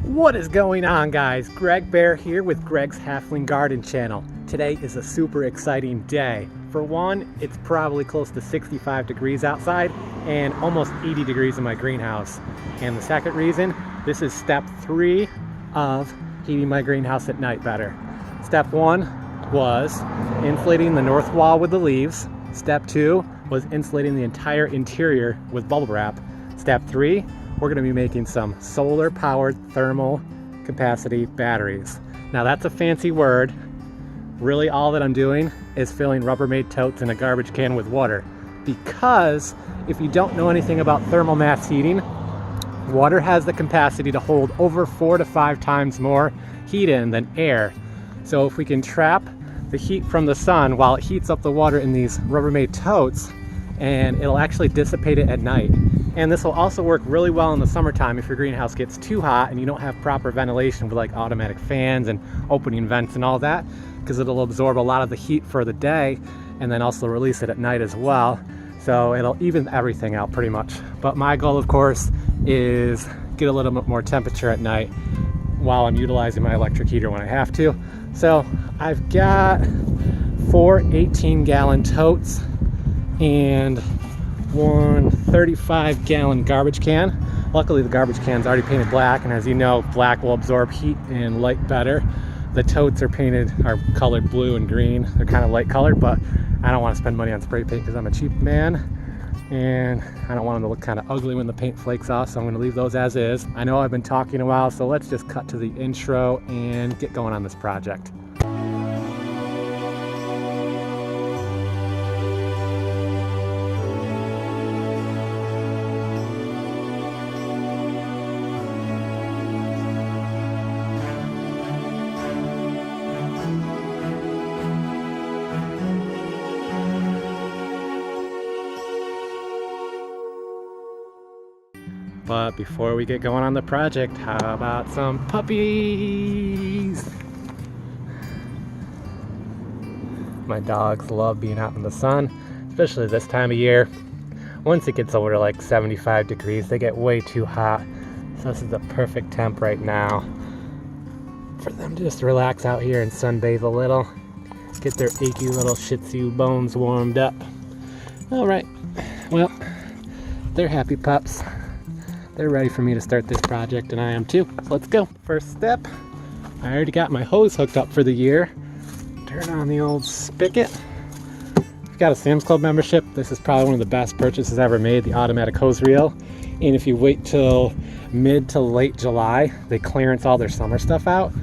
What is going on, guys? Greg Bear here with Greg's Halfling Garden channel. Today is a super exciting day. For one, it's probably close to 65 degrees outside and almost 80 degrees in my greenhouse. And the second reason, this is step 3 of heating my greenhouse at night better. Step 1 was insulating the north wall with the leaves. Step 2 was insulating the entire interior with bubble wrap. Step 3, we're going to be making some solar powered thermal capacity batteries. Now that's a fancy word. Really all that I'm doing is filling Rubbermaid totes in a garbage can with water, because if you don't know anything about thermal mass heating, water has the capacity to hold over 4 to 5 times more heat in than air. So if we can trap the heat from the sun while it heats up the water in these Rubbermaid totes, and it'll actually dissipate it at night. And this will also work really well in the summertime if your greenhouse gets too hot and you don't have proper ventilation with like automatic fans and opening vents and all that, because it'll absorb a lot of the heat for the day and then also release it at night as well. So it'll even everything out pretty much. But my goal, of course, is get a little bit more temperature at night while I'm utilizing my electric heater when I have to. So I've got 4 18-gallon totes and one 35-gallon garbage can. Luckily the garbage can's already painted black, and as you know, black will absorb heat and light better. The totes are colored blue and green. They're kind of light colored, but I don't want to spend money on spray paint because I'm a cheap man and I don't want them to look kind of ugly when the paint flakes off, so I'm going to leave those as is. I know I've been talking a while, so let's just cut to the intro and get going on this project. But before we get going on the project, how about some puppies? My dogs love being out in the sun, especially this time of year. Once it gets over to like 75 degrees, they get way too hot. So this is the perfect temp right now for them to just relax out here and sunbathe a little, get their achy little Shih Tzu bones warmed up. All right, well, they're happy pups. They're ready for me to start this project, and I am too. So let's go. First step, I already got my hose hooked up for the year. Turn on the old spigot. If you've got a Sam's Club membership, this is probably one of the best purchases ever made, the automatic hose reel. And if you wait till mid to late July, they clearance all their summer stuff out.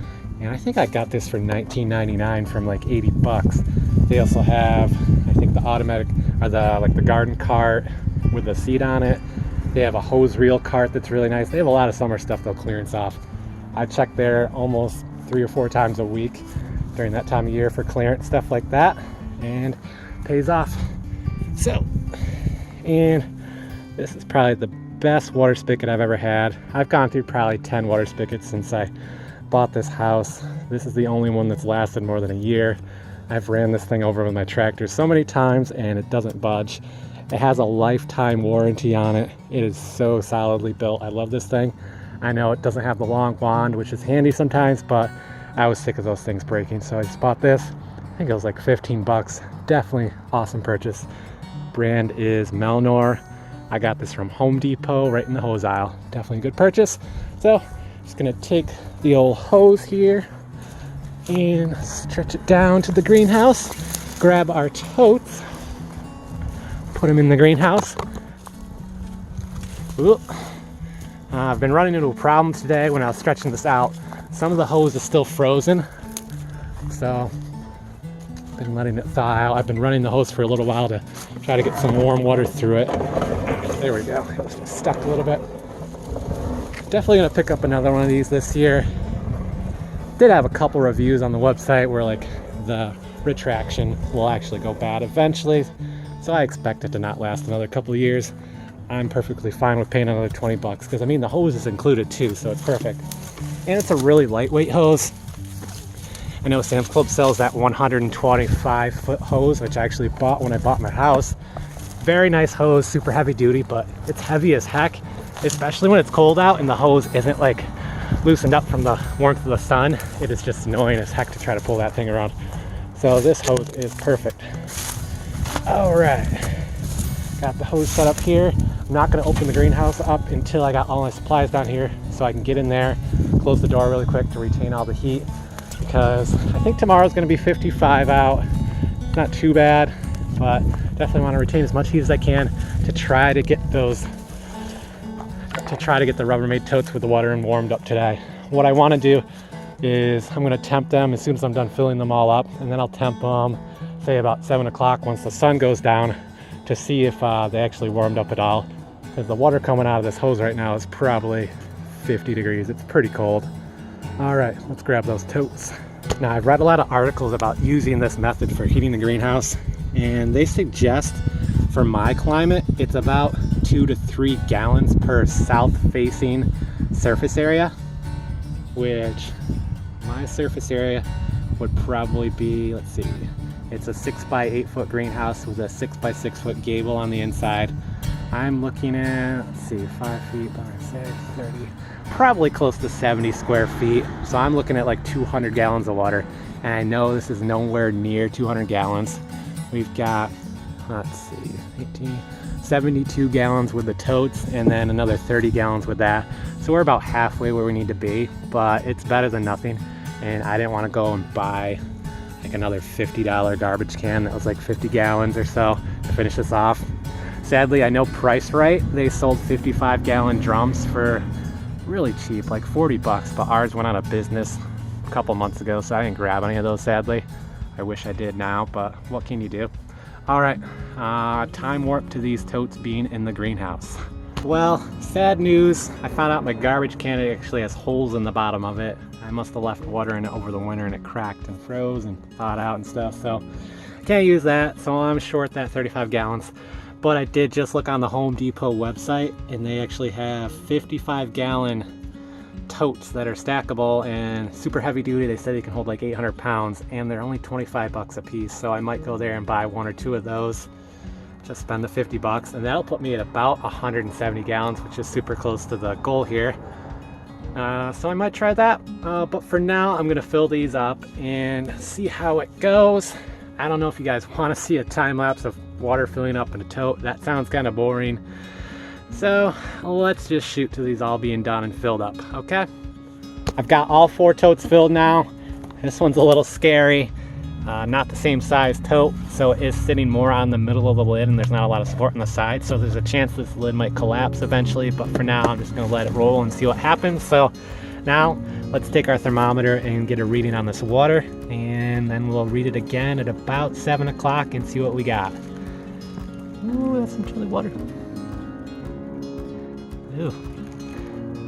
And I think I got this for $19.99 from like 80 bucks. They also have, I think, the automatic, or the garden cart with the seat on it. They have a hose reel cart that's really nice. They have a lot of summer stuff they'll clearance off. I check there almost 3 or 4 times a week during that time of year for clearance stuff like that, and pays off. So, and this is probably the best water spigot I've ever had. I've gone through probably 10 water spigots since I bought this house. This is the only one that's lasted more than a year. I've ran this thing over with my tractor so many times and it doesn't budge. It has a lifetime warranty on it. It is so solidly built. I love this thing. I know it doesn't have the long wand, which is handy sometimes, but I was sick of those things breaking, so I just bought this. I think it was like 15 bucks. Definitely awesome purchase. Brand is Melnor. I got this from Home Depot right in the hose aisle. Definitely a good purchase. So just gonna take the old hose here and stretch it down to the greenhouse. Grab our totes. Put them in the greenhouse. I've been running into a problem today when I was stretching this out. Some of the hose is still frozen, so I've been letting it thaw out. I've been running the hose for a little while to try to get some warm water through it. There we go. It was just stuck a little bit. Definitely gonna pick up another one of these this year. Did have a couple reviews on the website where like the retraction will actually go bad eventually. So I expect it to not last another couple of years. I'm perfectly fine with paying another 20 bucks because I mean the hose is included too, so it's perfect. And it's a really lightweight hose. I know Sam's Club sells that 125-foot hose, which I actually bought when I bought my house. Very nice hose, super heavy duty, but it's heavy as heck, especially when it's cold out and the hose isn't like loosened up from the warmth of the sun. It is just annoying as heck to try to pull that thing around. So this hose is perfect. All right, got the hose set up here. I'm not gonna open the greenhouse up until I got all my supplies down here so I can get in there, close the door really quick to retain all the heat, because I think tomorrow's gonna be 55 out. Not too bad, but definitely want to retain as much heat as I can to try to get the Rubbermaid totes with the water and warmed up today. What I want to do is I'm going to temp them as soon as I'm done filling them all up, and then I'll temp them say about 7 o'clock once the sun goes down to see if they actually warmed up at all, because the water coming out of this hose right now is probably 50 degrees. It's pretty cold. All right, let's grab those totes. Now, I've read a lot of articles about using this method for heating the greenhouse, and they suggest for my climate it's about 2 to 3 gallons per south-facing surface area, which my surface area would probably be, let's see, it's a 6 by 8 foot greenhouse with a 6 by 6 foot gable on the inside. I'm looking at, let's see, 5 feet by 6, 30, probably close to 70 square feet. So I'm looking at like 200 gallons of water. And I know this is nowhere near 200 gallons. We've got, let's see, 18, 72 gallons with the totes, and then another 30 gallons with that. So we're about halfway where we need to be, but it's better than nothing. And I didn't want to go and buy like another $50 garbage can that was like 50 gallons or so to finish this off. Sadly, I know Price Right, they sold 55 gallon drums for really cheap, like 40 bucks, but ours went out of business a couple months ago, so I didn't grab any of those, sadly. I wish I did now, but what can you do? All right, time warp to these totes being in the greenhouse. Well, sad news, I found out my garbage can actually has holes in the bottom of it. I must have left water in it over the winter and it cracked and froze and thawed out and stuff, so I can't use that, so I'm short that 35 gallons. But I did just look on the Home Depot website, and they actually have 55 gallon totes that are stackable and super heavy duty. They said they can hold like 800 pounds, and they're only 25 bucks a piece. So I might go there and buy 1 or 2 of those, just spend the 50 bucks, and that'll put me at about 170 gallons, which is super close to the goal here. So I might try that, but for now I'm gonna fill these up and see how it goes. I don't know if you guys want to see a time lapse of water filling up in a tote. That sounds kind of boring. So let's just shoot to these all being done and filled up, okay? I've got all 4 totes filled now. This one's a little scary. Not the same size tote, so it is sitting more on the middle of the lid and there's not a lot of support on the side. So there's a chance this lid might collapse eventually, but for now I'm just gonna let it roll and see what happens. So now let's take our thermometer and get a reading on this water, and then we'll read it again at about 7 o'clock and see what we got. Ooh, that's some chilly water. Ooh,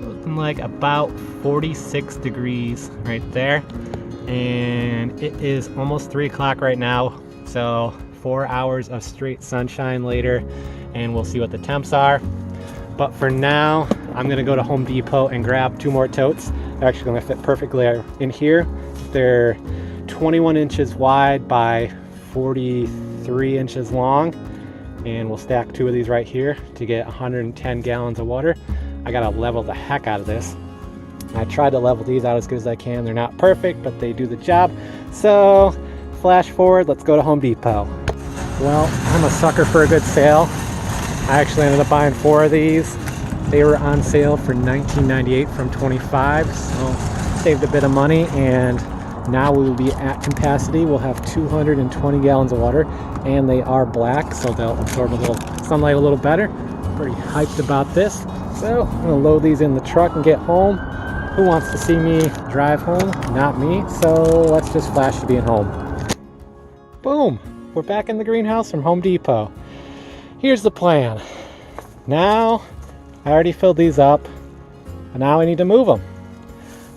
looking like about 46 degrees right there. And it is almost 3 o'clock right now. So 4 hours of straight sunshine later, and we'll see what the temps are. But for now, I'm gonna go to Home Depot and grab 2 more totes. They're actually gonna fit perfectly in here. They're 21 inches wide by 43 inches long. And we'll stack 2 of these right here to get 110 gallons of water. I gotta level the heck out of this. I tried to level these out as good as I can. They're not perfect, but they do the job. So flash forward, let's go to Home Depot. Well, I'm a sucker for a good sale. I actually ended up buying 4 of these. They were on sale for $19.98 from $25, so saved a bit of money, and now we will be at capacity. We'll have 220 gallons of water, and they are black, so they'll absorb a little sunlight a little better. Pretty hyped about this. So I'm gonna load these in the truck and get home. Who wants to see me drive home? Not me, so let's just flash to being home. Boom, we're back in the greenhouse from Home Depot. Here's the plan. Now, I already filled these up, and now I need to move them.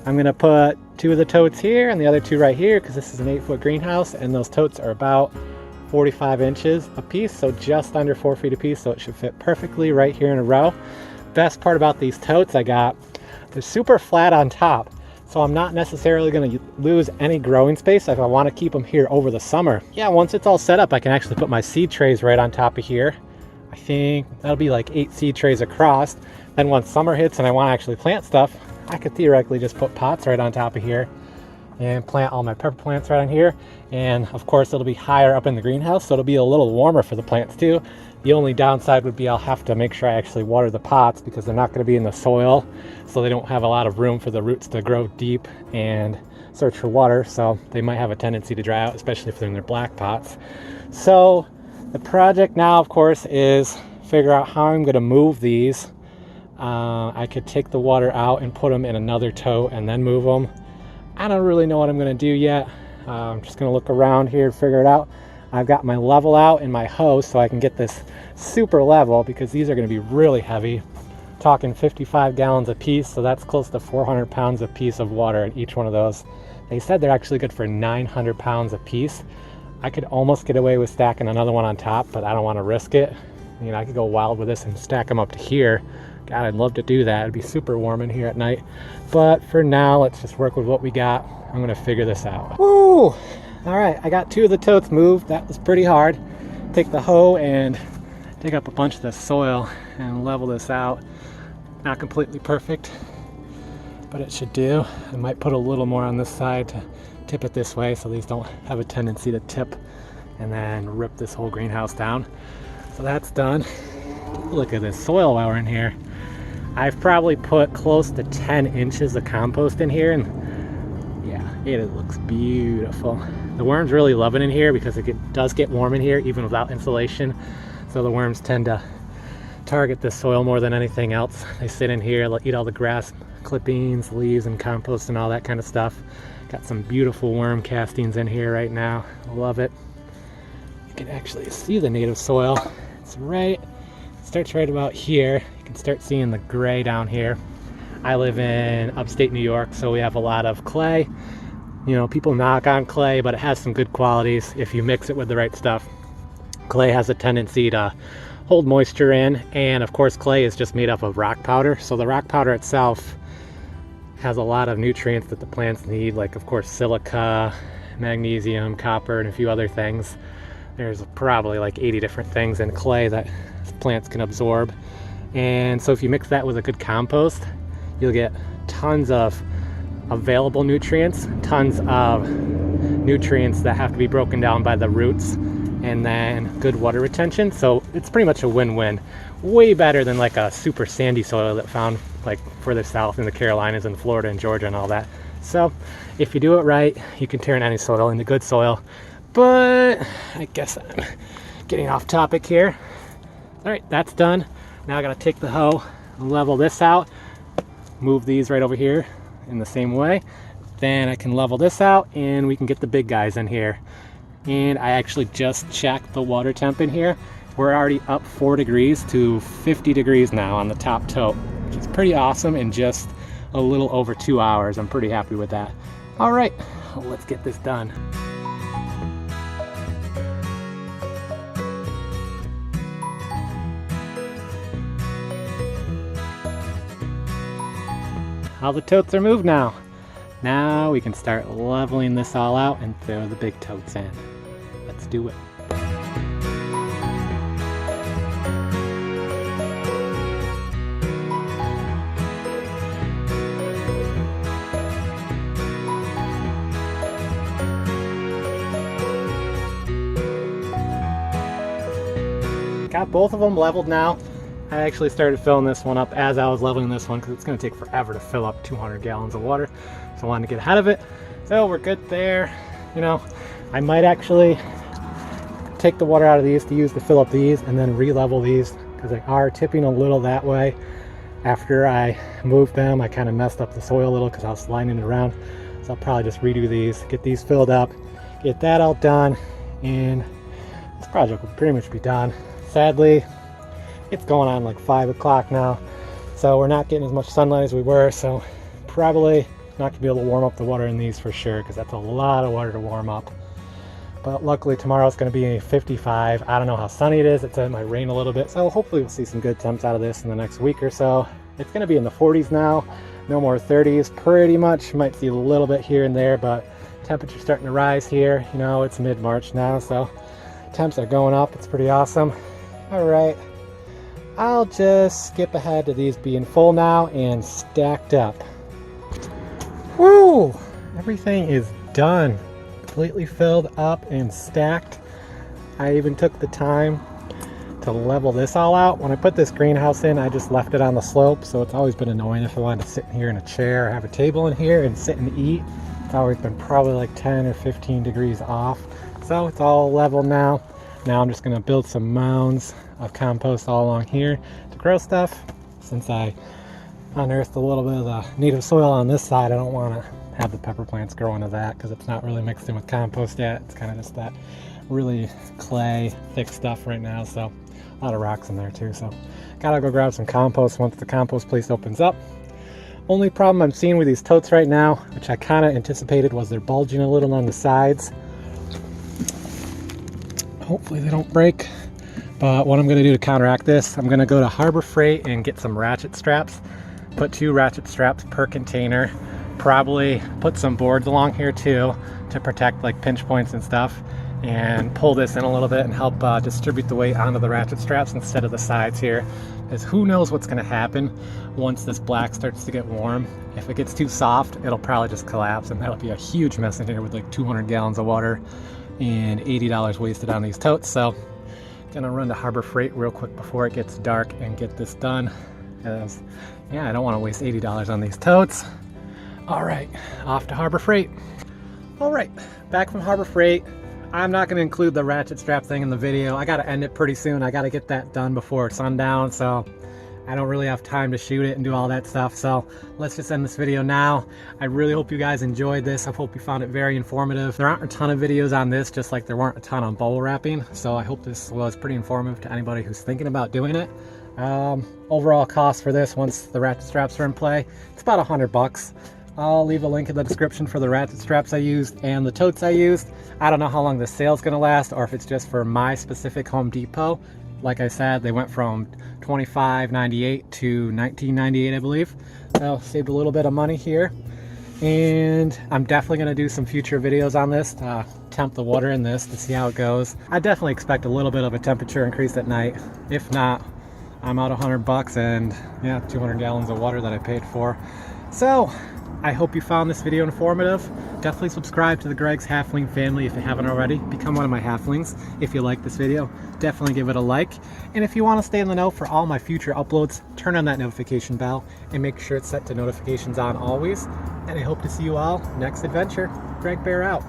I'm gonna put 2 of the totes here and the other 2 right here, because this is an 8-foot greenhouse, and those totes are about 45 inches a piece, so just under 4 feet a piece, so it should fit perfectly right here in a row. Best part about these totes they're super flat on top, so I'm not necessarily going to lose any growing space if I want to keep them here over the summer. Yeah, once it's all set up, I can actually put my seed trays right on top of here. I think that'll be like 8 seed trays across. Then once summer hits and I want to actually plant stuff, I could theoretically just put pots right on top of here and plant all my pepper plants right on here. And of course it'll be higher up in the greenhouse, so it'll be a little warmer for the plants too. The only downside would be I'll have to make sure I actually water the pots because they're not going to be in the soil, so they don't have a lot of room for the roots to grow deep and search for water, so they might have a tendency to dry out, especially if they're in their black pots. So the project now, of course, is figure out how I'm going to move these. I could take the water out and put them in another tote and then move them. I don't really know what I'm going to do yet. I'm just going to look around here and figure it out. I've got my level out and my hose so I can get this super level because these are going to be really heavy. Talking 55 gallons a piece, so that's close to 400 pounds a piece of water in each one of those. They said they're actually good for 900 pounds a piece. I could almost get away with stacking another one on top, but I don't want to risk it. You know, I could go wild with this and stack them up to here. God, I'd love to do that. It'd be super warm in here at night. But for now, let's just work with what we got. I'm going to figure this out. Woo! All right, I got 2 of the totes moved. That was pretty hard. Take the hoe and dig up a bunch of the soil and level this out. Not completely perfect, but it should do. I might put a little more on this side to tip it this way so these don't have a tendency to tip and then rip this whole greenhouse down. So that's done. Look at this soil while we're in here. I've probably put close to 10 inches of compost in here, and yeah, it looks beautiful. The worms really love it in here because it does get warm in here even without insulation. So the worms tend to target this soil more than anything else. They sit in here, they'll eat all the grass clippings, leaves, and compost and all that kind of stuff. Got some beautiful worm castings in here right now. Love it. You can actually see the native soil. It's right, it starts right about here. You can start seeing the gray down here. I live in upstate New York, so we have a lot of clay. You know, people knock on clay, but it has some good qualities if you mix it with the right stuff. Clay has a tendency to hold moisture in, and of course clay is just made up of rock powder, so the rock powder itself has a lot of nutrients that the plants need, like of course silica, magnesium, copper, and a few other things. There's probably like 80 different things in clay that plants can absorb, and so if you mix that with a good compost, you'll get tons of available nutrients, tons of nutrients that have to be broken down by the roots, and then good water retention. So it's pretty much a win-win. Way better than like a super sandy soil that found like further south in the Carolinas and Florida and Georgia and all that. So if you do it right, you can turn any soil into good soil. But I guess I'm getting off topic here. All right, that's done. Now I gotta take the hoe, level this out, move these right over here in the same way. Then I can level this out and we can get the big guys in here. And I actually just checked the water temp in here. We're already up 4 degrees to 50 degrees now on the top tote, which is pretty awesome in just a little over 2 hours. I'm pretty happy with that. All right, let's get this done. All the totes are moved now. Now we can start leveling this all out and throw the big totes in. Let's do it. Got both of them leveled now. I actually started filling this one up as I was leveling this one because it's going to take forever to fill up 200 gallons of water. So I wanted to get ahead of it. So we're good there. You know, I might actually take the water out of these to use to fill up these and then re-level these because they are tipping a little that way. After I moved them, I kind of messed up the soil a little because I was sliding it around. So I'll probably just redo these, get these filled up, get that all done, and this project will pretty much be done. Sadly, it's going on like 5 o'clock now, so we're not getting as much sunlight as we were, so probably not gonna be able to warm up the water in these for sure, because that's a lot of water to warm up. But luckily tomorrow's gonna be 55. I don't know how sunny it is. It said it might rain a little bit, so hopefully we'll see some good temps out of this in the next week or so. It's gonna be in the 40s now, no more 30s pretty much. You might see a little bit here and there, but temperature's starting to rise here. You know, it's mid-March now, so temps are going up. It's pretty awesome. All right, I'll just skip ahead to these being full now and stacked up. Woo! Everything is done. Completely filled up and stacked. I even took the time to level this all out. When I put this greenhouse in, I just left it on the slope, so it's always been annoying if I wanted to sit here in a chair or have a table in here and sit and eat. It's always been probably like 10 or 15 degrees off. So it's all level now. Now I'm just gonna build some mounds of compost all along here to grow stuff. Since I unearthed a little bit of the native soil on this side, I don't wanna have the pepper plants grow into that because it's not really mixed in with compost yet. It's kind of just that really clay, thick stuff right now. So a lot of rocks in there too. So gotta go grab some compost once the compost place opens up. Only problem I'm seeing with these totes right now, which I kind of anticipated, was they're bulging a little on the sides. Hopefully they don't break. But what I'm going to do to counteract this, I'm going to go to Harbor Freight and get some ratchet straps. Put 2 ratchet straps per container. Probably put some boards along here too to protect like pinch points and stuff. And pull this in a little bit and help distribute the weight onto the ratchet straps instead of the sides here. Because who knows what's going to happen once this black starts to get warm. If it gets too soft, it'll probably just collapse, and that'll be a huge mess in here with like 200 gallons of water and $80 wasted on these totes. So gonna run to Harbor Freight real quick before it gets dark and get this done, because yeah, I don't want to waste $80 on these totes. All right, off to Harbor Freight. All right, back from Harbor Freight. I'm not going to include the ratchet strap thing in the video. I got to end it pretty soon. I got to get that done before sundown, so I don't really have time to shoot it and do all that stuff. So let's just end this video now. I really hope you guys enjoyed this. I hope you found it very informative. There aren't a ton of videos on this, just like there weren't a ton on bubble wrapping. So I hope this was pretty informative to anybody who's thinking about doing it. Overall cost for this, once the ratchet straps are in play, it's about $100. I'll leave a link in the description for the ratchet straps I used and the totes I used. I don't know how long this sale's gonna last, or if it's just for my specific Home Depot. Like I said, they went from $25.98 to $19.98, I believe. So saved a little bit of money here. And I'm definitely gonna do some future videos on this to temp the water in this to see how it goes. I definitely expect a little bit of a temperature increase at night. If not, I'm out $100 and yeah, 200 gallons of water that I paid for. So I hope you found this video informative. Definitely subscribe to the Greg's Halfling family if you haven't already. Become one of my halflings. If you like this video, definitely give it a like. And if you want to stay in the know for all my future uploads, turn on that notification bell and make sure it's set to notifications on always. And I hope to see you all next adventure. Greg Bear out.